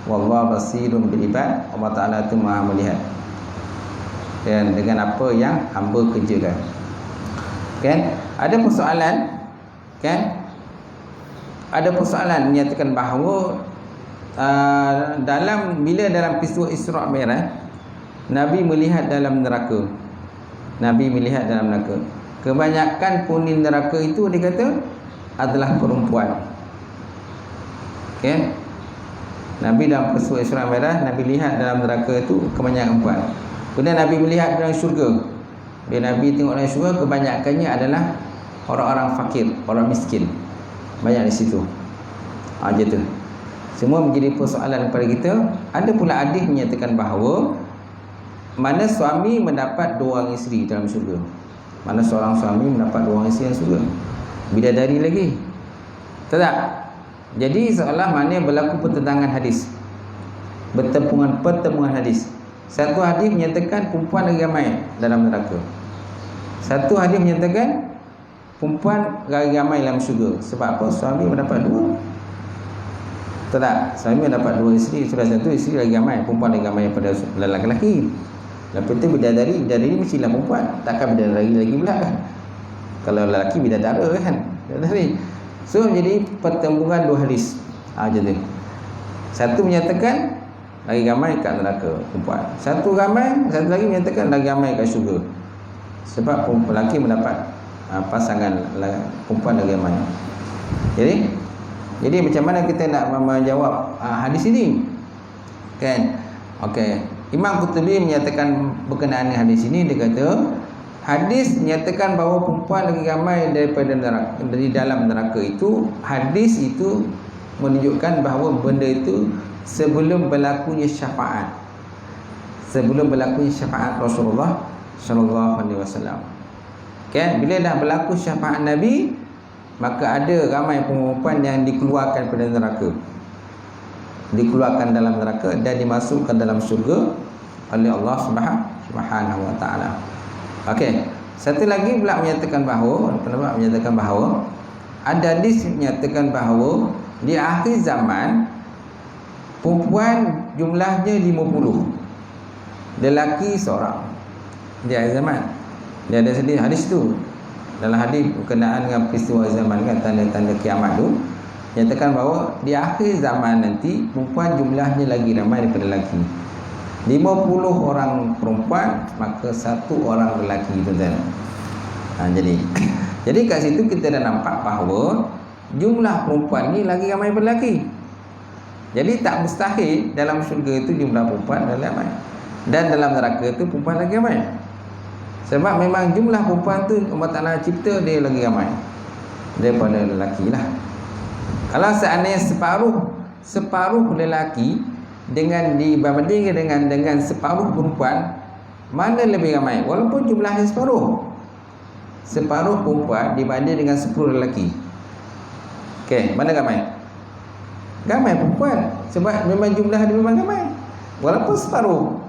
Wallahu basirun bil ibad, Allah Taala itu Maha melihat dan dengan apa yang hamba kerjakan. Kan? Ada persoalan, kan? Ada persoalan menyatakan bahawa dalam peristiwa Isra' Mi'raj, Nabi melihat dalam neraka. Kebanyakan penghuni neraka itu dia kata adalah perempuan. Okay? Nabi dalam peristiwa Isra' Mi'raj, Nabi lihat dalam neraka itu kebanyakan perempuan. Kemudian Nabi melihat dalam syurga. Bila Nabi tengok dalam syurga, kebanyakannya adalah orang-orang fakir, orang miskin. Banyak di situ. Macam tu. Semua menjadi persoalan kepada kita. Ada pula hadis menyatakan bahawa mana suami mendapat 2 orang isteri dalam syurga. Mana seorang suami mendapat 2 orang isteri dalam syurga. Bidadari lagi. Tak? Jadi seolah mana berlaku pertentangan hadis. Pertemuan hadis. Satu hadis menyatakan perempuan lagi ramai dalam neraka. Satu hadis menyatakan perempuan lagi ramai dalam syurga. Sebab apa? Suami mendapat 2. Tak? Suami mendapat 2 isteri, sudah satu isteri lagi ramai, perempuan lagi ramai daripada lelaki. Lepas tu bidadari mestilah perempuan. Takkan bidadari lagi pula kan? Kalau lelaki bidadara kan? Bidadari. So jadi pertemuan 2 hadis. Macam tu. Satu menyatakan lagi ramai kat neraka perempuan. Satu lagi menyatakan lagi ramai kat syurga. Sebab lelaki mendapat pasangan perempuan lagi ramai. Jadi macam mana kita nak menjawab hadis ini? Kan? Okey. Imam Qurtubi menyatakan berkenaan dengan hadis ini, dia kata hadis menyatakan bahawa perempuan lagi ramai daripada neraka, dari dalam neraka itu, hadis itu menunjukkan bahawa benda itu sebelum berlakunya syafaat Rasulullah sallallahu alaihi wasallam. Kan, bila dah berlaku syafaat Nabi, maka ada ramai perempuan yang dikeluarkan pada neraka, dikeluarkan dalam neraka dan dimasukkan dalam syurga oleh Allah Subhanahu wa taala. Okey, satu lagi pula menyatakan bahawa ada hadis menyatakan bahawa di akhir zaman perempuan jumlahnya 50, lelaki seorang. Di akhir zaman dia ada sedih hadis tu. Dalam hadis berkenaan dengan peristiwa zaman kan, tanda-tanda kiamat tu, nyatakan bahawa di akhir zaman nanti perempuan jumlahnya lagi ramai daripada lelaki. 50 orang perempuan, maka 1 orang lelaki, tuan-tuan. Jadi kat situ kita dah nampak bahawa jumlah perempuan ni lagi ramai daripada lelaki. Jadi tak mustahil dalam syurga itu jumlah perempuan dah ramai, dan dalam neraka itu perempuan lagi ramai. Sebab memang jumlah perempuan tu Allah Ta'ala cipta dia lagi ramai daripada lelaki lah. Kalau seandainya separuh lelaki dibandingkan dengan separuh perempuan, mana lebih ramai? Walaupun jumlahnya separuh perempuan dibanding dengan 10 lelaki. Okey, mana ramai? Ramai perempuan. Sebab memang jumlah dia memang ramai, walaupun separuh.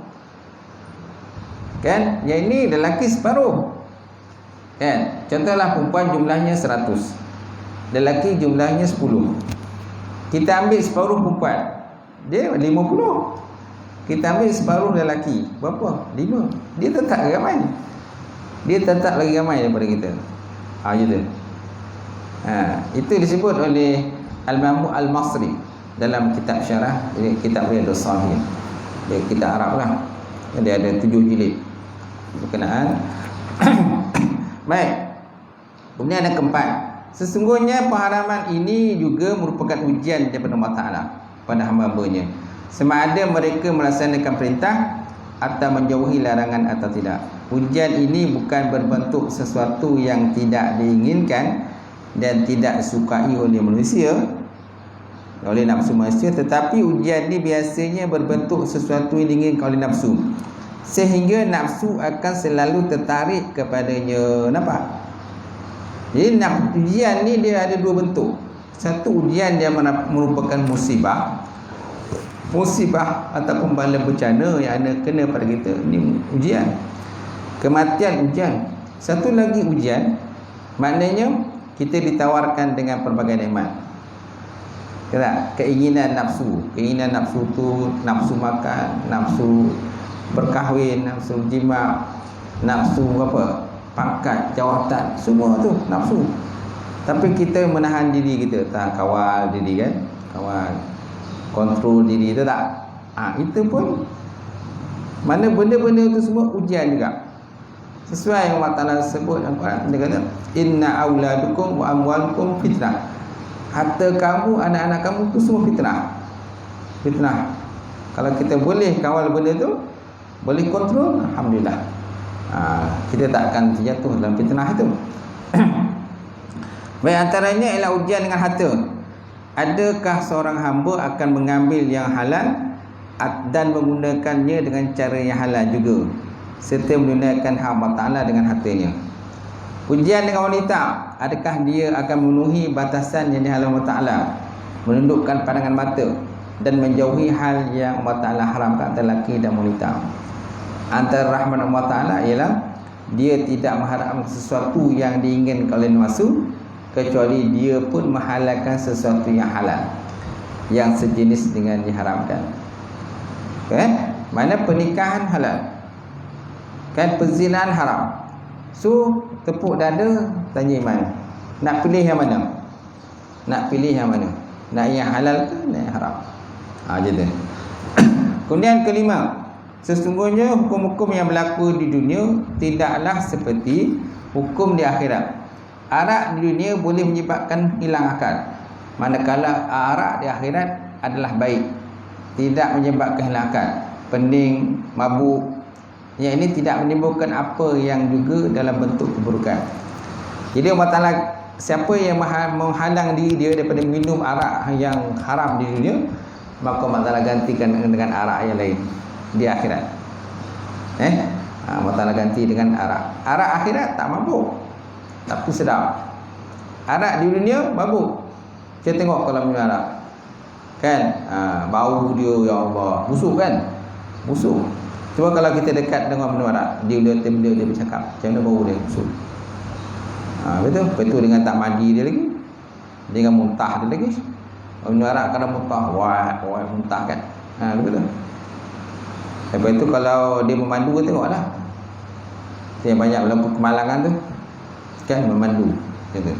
Kan? Yang ini lelaki separuh. Kan? Contohlah perempuan jumlahnya 100, lelaki jumlahnya 10. Kita ambil separuh perempuan, dia 50. Kita ambil separuh lelaki, berapa? 5. Dia tetap ramai. Dia tetap lagi ramai daripada kita. Gitu. Itu disebut oleh Al-Mahmud Al-Masri dalam kitab syarah, kitab Riyadhus Shalihin. Dia kitab Arab lah. Dia ada 7 jilid berkenaan. Baik. Kemudian ada keempat, sesungguhnya pengharaman ini juga merupakan ujian daripada Allah Ta'ala pada hamba-hambanya, sama ada mereka melaksanakan perintah atau menjauhi larangan atau tidak. Ujian ini bukan berbentuk sesuatu yang tidak diinginkan dan tidak disukai oleh manusia, oleh nafsu manusia, tetapi ujian ini biasanya berbentuk sesuatu yang diinginkan oleh nafsu, sehingga nafsu akan selalu tertarik kepadanya. Nampak? Jadi ujian ni dia ada 2 bentuk. Satu, ujian yang merupakan musibah ataupun bala bencana yang ada kena pada kita. Ini ujian. Kematian ujian. Satu lagi ujian, maknanya kita ditawarkan dengan pelbagai nikmat. Keinginan nafsu tu, nafsu makan, nafsu berkahwin, nafsu jima, nafsu pangkat, jawatan, semua tu nafsu. Tapi kita menahan diri kita, kawal diri kan, kontrol diri tu tak. Itu pun mana benda-benda itu semua ujian juga. Sesuai yang Allah Ta'ala sebut dalam Quran, dia kata inna auladukum wa amwalukum fitnah. Harta kamu, anak-anak kamu tu semua fitnah. Kalau kita boleh kawal benda tu, boleh kontrol, alhamdulillah. Kita tak akan terjatuh dalam fitnah itu. Baik, antaranya ialah ujian dengan harta. Adakah seorang hamba akan mengambil yang halal dan menggunakannya dengan cara yang halal juga, serta menggunakan hak Allah Ta'ala dengan hartanya? Ujian dengan wanita, adakah dia akan memenuhi batasan yang dihalang Allah Ta'ala, menundukkan pandangan mata dan menjauhi hal yang Allah Ta'ala haramkan atas lelaki dan wanita? Antara rahmat Allah Ta'ala ialah dia tidak mengharamkan sesuatu yang diinginkan oleh nafsu, kecuali dia pun menghalalkan sesuatu yang halal yang sejenis dengan diharamkan. Mana pernikahan halal, perzinahan haram. So tepuk dada, tanya iman, nak pilih yang mana? Nak yang halal ke nak yang haram? Gitu. Kemudian kelima, sesungguhnya hukum-hukum yang berlaku di dunia tidaklah seperti hukum di akhirat. Arak di dunia boleh menyebabkan hilang akal, manakala arak di akhirat adalah baik, tidak menyebabkan hilang akal. Pening, mabuk, yang ini tidak menimbulkan apa yang juga dalam bentuk keburukan. Jadi Allah Ta'ala, siapa yang menghalang diri dia daripada minum arak yang haram di dunia, maka Allah Ta'ala gantikan dengan arak yang lain di akhirat. Allah Ta'ala ganti dengan arak akhirat tak mabuk, tapi sedap. Arak di dunia mabuk. Saya tengok kalau minum arak kan, bau dia, ya Allah, busuk kan, busuk. Cuba kalau kita dekat dengan minum arak, dia bercakap macam mana bau dia, busuk. Betul dengan tak mandi dia lagi, dengan muntah dia lagi. Minum arak kadang muntah, wah muntah kan. Betul. Lepas itu kalau dia memandu, tengoklah. Yang banyak berlaku kemalangan tu kan, memandu gitu.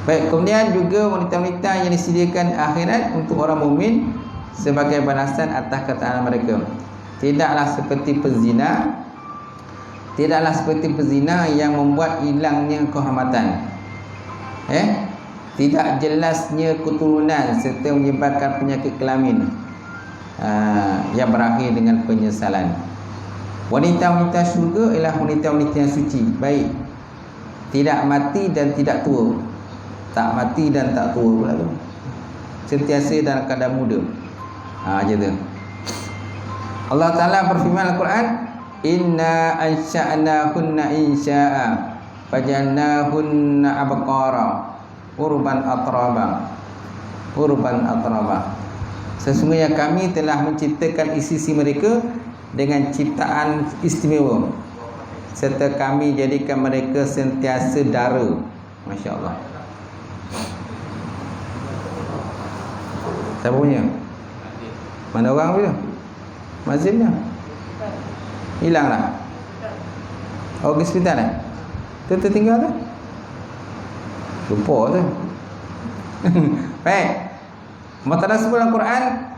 Baik, kemudian juga wanita-wanita yang disediakan akhirat untuk orang mukmin sebagai balasan atas ketaatan mereka. Tidaklah seperti pezina yang membuat hilangnya kehormatan, tidak jelasnya keturunan serta menyebabkan penyakit kelamin yang berakhir dengan penyesalan. Wanita-wanita syurga ialah wanita-wanita yang suci, baik, tidak mati dan tidak tua. Tak mati dan tak tua pula tu, sentiasa dalam keadaan muda. Macam tu. Allah Ta'ala berfirman Al-Quran, inna ansha'nahunna insya'a fajannahunna abqara urban atraba. Sesungguhnya kami telah menciptakan isi mereka dengan ciptaan istimewa, serta kami jadikan mereka sentiasa dara. Masya Allah. Siapa punya? Mana orang punya? Mazimnya hilang dah. Oh, pergi hospital dah. Tu tertinggal tu. Lupa tu. Baik. Matara sebut Al-Quran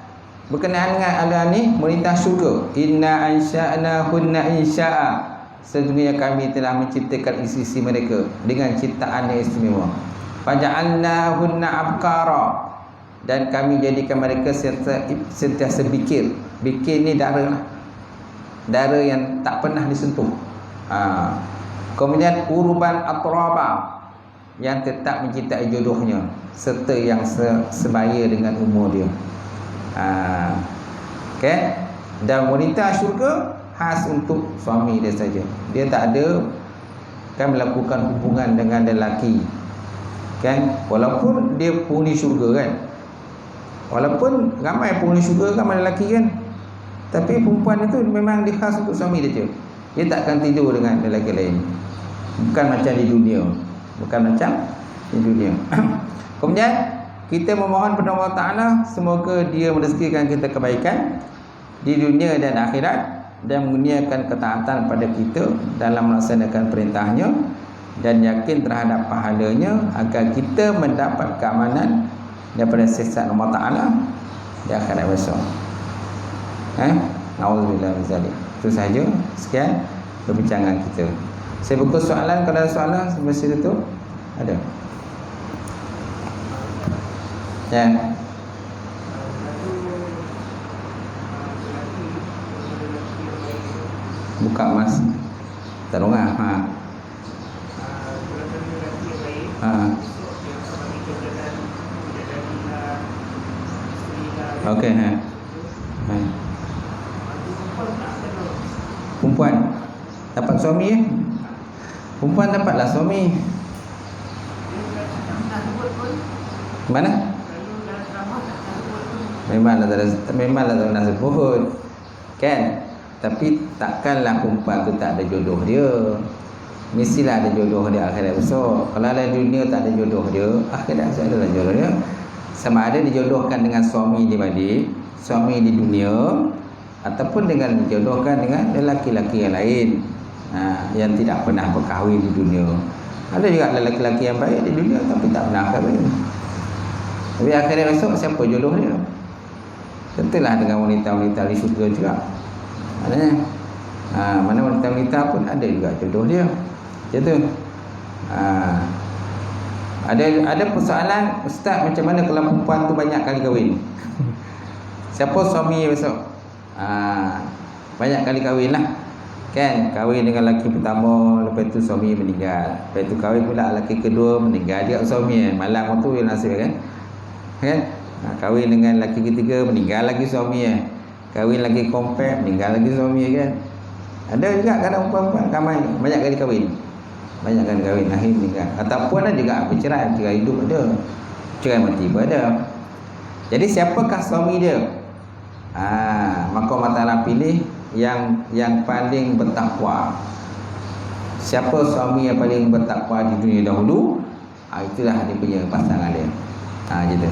berkenaan dengan ala ni wanita syurga. Inna ansha'nahunna insya'a. Sesungguhnya kami telah menciptakan isi-isi mereka dengan ciptaan yang istimewa. Faja'alnahunna abkara. Dan kami jadikan mereka sentiasa bikir. Bikir ni dara lah. Dara yang tak pernah disentuh. Kemudian urban atraba, yang tetap mencintai jodohnya serta yang sebaya dengan umur dia. Okay? Dan wanita syurga khas untuk suami dia saja. Dia tak ada kan melakukan hubungan dengan lelaki. Kan? Walaupun dia penghuni syurga kan. Walaupun ramai penghuni syurga ramai lelaki kan. Tapi perempuan itu memang dia khas untuk suami dia je. Dia takkan tidur dengan lelaki lain. Bukan macam di dunia. Bukan macam di dunia. Kemudian kita memohon kepada Allah Ta'ala semoga dia merezekikan kita kebaikan di dunia dan akhirat dan mengurniakan ketaatan pada kita dalam melaksanakan perintahnya dan yakin terhadap pahalanya agar kita mendapat keamanan daripada siksa Allah Ta'ala di akhirat besok. Na'udzubillah min zalik. Itu sahaja. Sekian perbincangan kita. Saya buka soalan. Kalau ada soalan sampai situ tu ada. Ya. Buka mas. Tarungah. Okey. Perempuan dapat suami Perempuan dapatlah suami. Mana? Memanglah tak nak sebut. Kan? Tapi takkanlah perempuan tu tak ada jodoh dia. Mestilah ada jodoh dia akhirat besok. Kalau ada dunia tak ada jodoh dia, akhirat besok adalah jodoh dia. Sama ada dijodohkan dengan suami di balik, suami di dunia, ataupun dengan dijodohkan dengan lelaki-lelaki yang lain, yang tidak pernah berkahwin di dunia. Ada juga lelaki-lelaki yang baik di dunia tapi tak pernah kahwin. Tapi akhirnya besok siapa jodoh dia? Tentulah dengan wanita-wanita di syurga juga. Maknanya mana wanita-wanita pun ada juga jodoh dia. Macam tu. Ada persoalan, ustaz, macam mana kalau perempuan tu banyak kali kahwin? Siapa suami besok? Banyak kali kahwin lah. Kan? Kahwin dengan lelaki pertama, lepas tu suami meninggal. Lepas tu kahwin pula lelaki kedua, meninggal dia suami. Malam tu yang nasib kan? Kan? Kahwin dengan lelaki ketiga, meninggal lagi suami. Kahwin lagi kompak, meninggal lagi suami kan? Ada juga kadang perempuan ramai banyak kali kahwin. Banyak kali kahwin akhir meninggal. Ataupun ada juga bercerai, cerai hidup ada. Cerai mati pun ada. Jadi siapakah suami dia? Maka Allah Ta'ala pilih yang paling bertakwa. Siapa suami yang paling bertakwa di dunia dahulu, itulah dia punya pasangan dia. Gitu.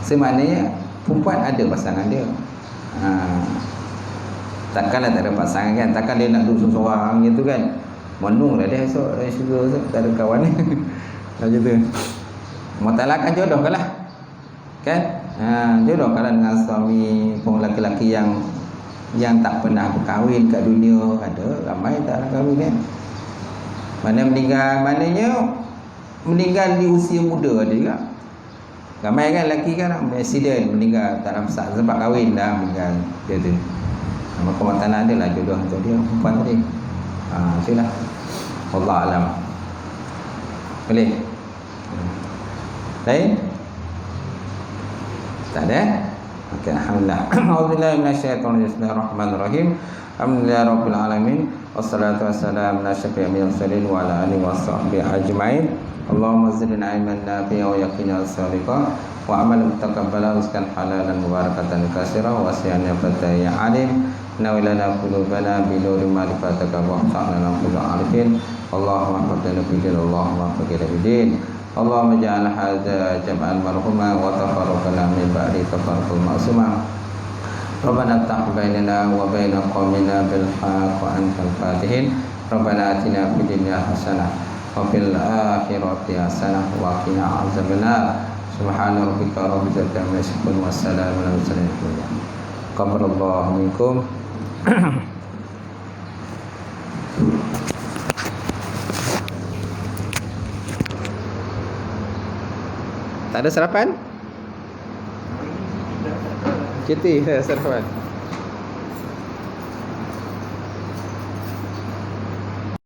Semaknanya perempuan ada pasangan dia. Takkanlah tak ada pasangan kan? Takkan dia nak duduk seorang gitu kan? Menung dah dia esok, dia syurga esok, tak ada kawan ni. Macam tu. Allah Ta'ala akan jodohkan lah. Kan? Jodohkan lah dengan suami lelaki-lelaki yang tak pernah berkahwin kat dunia. Ada ramai tak nak kahwin kan? Mana meninggal, maknanya meninggal di usia muda ada juga. Ramai kan lelaki kan accident meninggal tak nampak sebab kahwin dah meninggal. Dia tu. Maka Allah Ta'ala adalah jodoh untuk dia perempuan tadi. Itulah. Allah alam. Boleh? Lain? Tak ada? Okey, alhamdulillah. A'udzubillahi minasyaitonir rajim. Bismillahirrahmanirrahim. Alhamdulillahirabbil alamin. Wassalatu wassalamu ala asyrafil mursalin wa ala alihi washabbihi ajmain. Allahumma zidna ilman nafi'an wa yaqinan shadiqan wa amalan mutaqabbalan rizqan halalan mubarakatan katsiran wa wasi'an ya fataya alim. نور لنا قلوبنا بنور معرفتك وافتح لنا كل عارفين اللهم احفظنا في الدين اللهم احفظنا في الدين اللهم اجعل هذا جمعا مرحوما وتفرقنا من بعد تفرقا معصوما ربنا افتح بيننا وبين قومنا بالحق وأنت الفاتحين ربنا آتنا في الدنيا حسنة وفي الآخرة حسنة وقنا عذاب النار سبحان ربك رب العزة عما يصفون والسلام على المرسلين قبل الله منكم. Tak ada sarapan? Cuti sarapan.